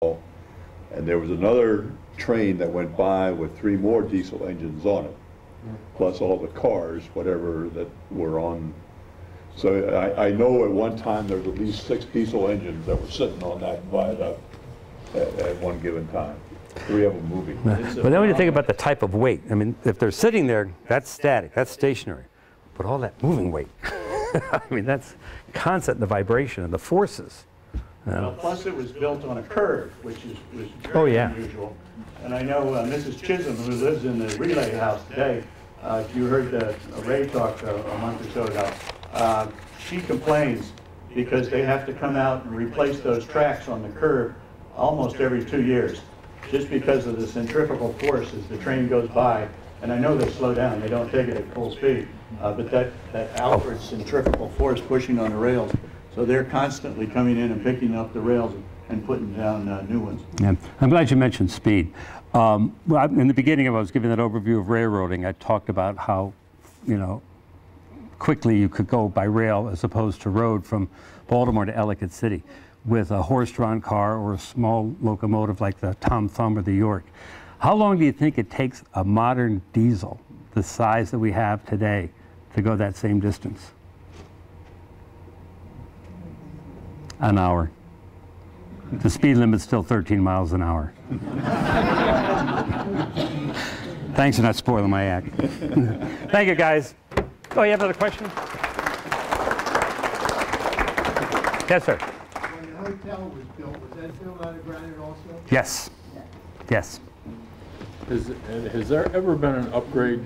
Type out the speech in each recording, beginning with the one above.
And there was another train that went by with 3 more diesel engines on it, plus all the cars, whatever that were on. So I know at one time there was at least 6 diesel engines that were sitting on that viaduct at one given time. 3 of them moving. But then when you think about the type of weight, I mean, if they're sitting there, that's static, that's stationary. But all that moving weight, I mean, that's constant, the vibration and the forces. Well, plus it was built on a curve, which was very unusual. And I know Mrs. Chisholm, who lives in the Relay House today, you heard Ray talk a month or so ago. She complains because they have to come out and replace those tracks on the curve almost every 2 years, just because of the centrifugal force as the train goes by. And I know they slow down, they don't take it at full speed, but that outward centrifugal force pushing on the rails. So they're constantly coming in and picking up the rails and putting down new ones. Yeah, I'm glad you mentioned speed. Well, in the beginning, I was giving that overview of railroading. I talked about how, you know, quickly you could go by rail as opposed to road from Baltimore to Ellicott City with a horse-drawn car or a small locomotive like the Tom Thumb or the York. How long do you think it takes a modern diesel, the size that we have today, to go that same distance? An hour. The speed limit's still 13 miles an hour. Thanks for not spoiling my act. Thank you, guys. Oh, you have another question? Yes, sir. When the hotel was built, was that built out of granite also? Yes. Yes. Has there ever been an upgrade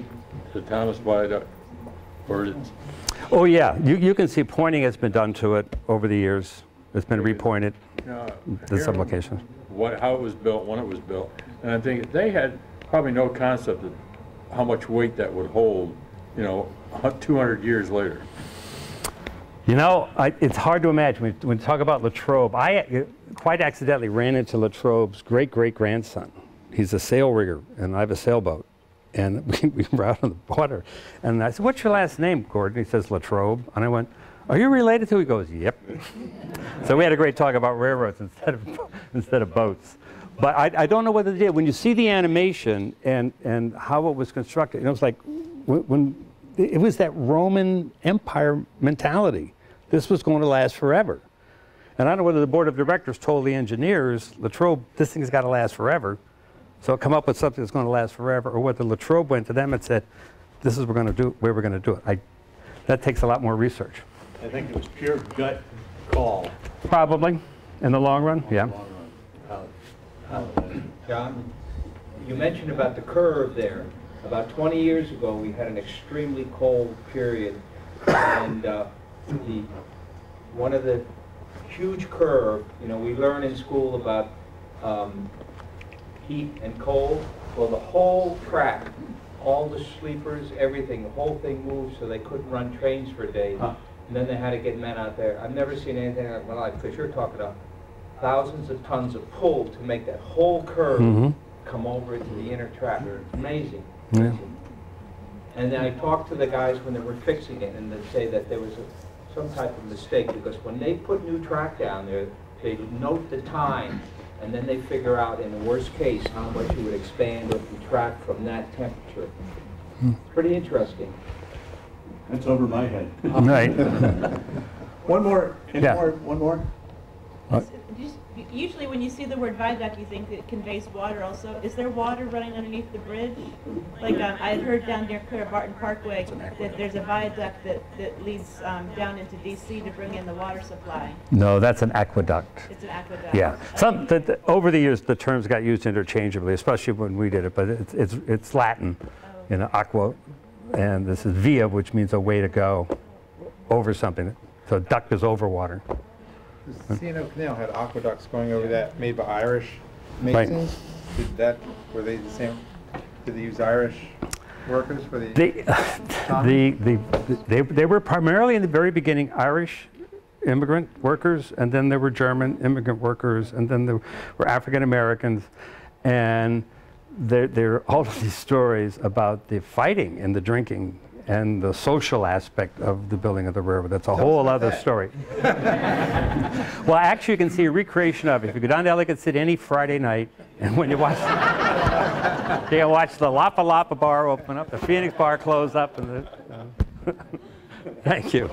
to Thomas Viaduct? Or it's... Oh, yeah. You can see pointing has been done to it over the years. It's been repointed in some locations. How it was built, when it was built. And I think they had probably no concept of how much weight that would hold, you know, 200 years later. You know, it's hard to imagine. When we talk about Latrobe, I quite accidentally ran into Latrobe's great-great-grandson. He's a sail rigger, and I have a sailboat. And we were out on the water. And I said, "What's your last name, Gordon?" He says, "Latrobe." And I went, "Are you related to?" He goes, "Yep." So we had a great talk about railroads instead of boats. But I don't know whether they did. When you see the animation and how it was constructed, you know, it's like when it was that Roman Empire mentality. This was going to last forever. And I don't know whether the board of directors told the engineers, Latrobe, this thing's got to last forever. So come up with something that's going to last forever, or whether Latrobe went to them and said, "This is what we're going to do, where we're going to do it." That takes a lot more research. I think it was pure gut call. Probably, in the long run, yeah. John, you mentioned about the curve there. About 20 years ago, we had an extremely cold period, and one of the huge curve, you know, we learn in school about heat and cold. Well, the whole track, all the sleepers, everything, the whole thing moved so they couldn't run trains for days. And then they had to get men out there. I've never seen anything like my life, because you're talking about thousands of tons of pull to make that whole curve come over into the inner track. Amazing. Yeah. And then I talked to the guys when they were fixing it, and they'd say that there was some type of mistake, because when they put new track down there, they note the time, and then they figure out, in the worst case, how much you would expand or contract from that temperature. Pretty interesting. That's over my head. Right. One more. One more. Usually when you see the word viaduct, you think it conveys water also. Is there water running underneath the bridge? Like I had heard down near Clara Barton Parkway that there's a viaduct that leads down into D.C. to bring in the water supply. No, that's an aqueduct. It's an aqueduct. Yeah. Over the years, the terms got used interchangeably, especially when we did it, but it's Latin, you know, aqua, and this is via, which means a way to go over something. So duct is over water. The C&O Canal had aqueducts going over that made by Irish masons. Right. Were they the same? Did they use Irish workers for the? They were primarily in the very beginning Irish immigrant workers, and then there were German immigrant workers, and then there were African Americans, and there are all of these stories about the fighting and the drinking and the social aspect of the building of the railroad. That's a whole other story. Well, actually, you can see a recreation of it. If you go down to Ellicott City any Friday night, and when you watch, you watch the Lapa Lapa bar open up, the Phoenix bar close up, and the, thank you.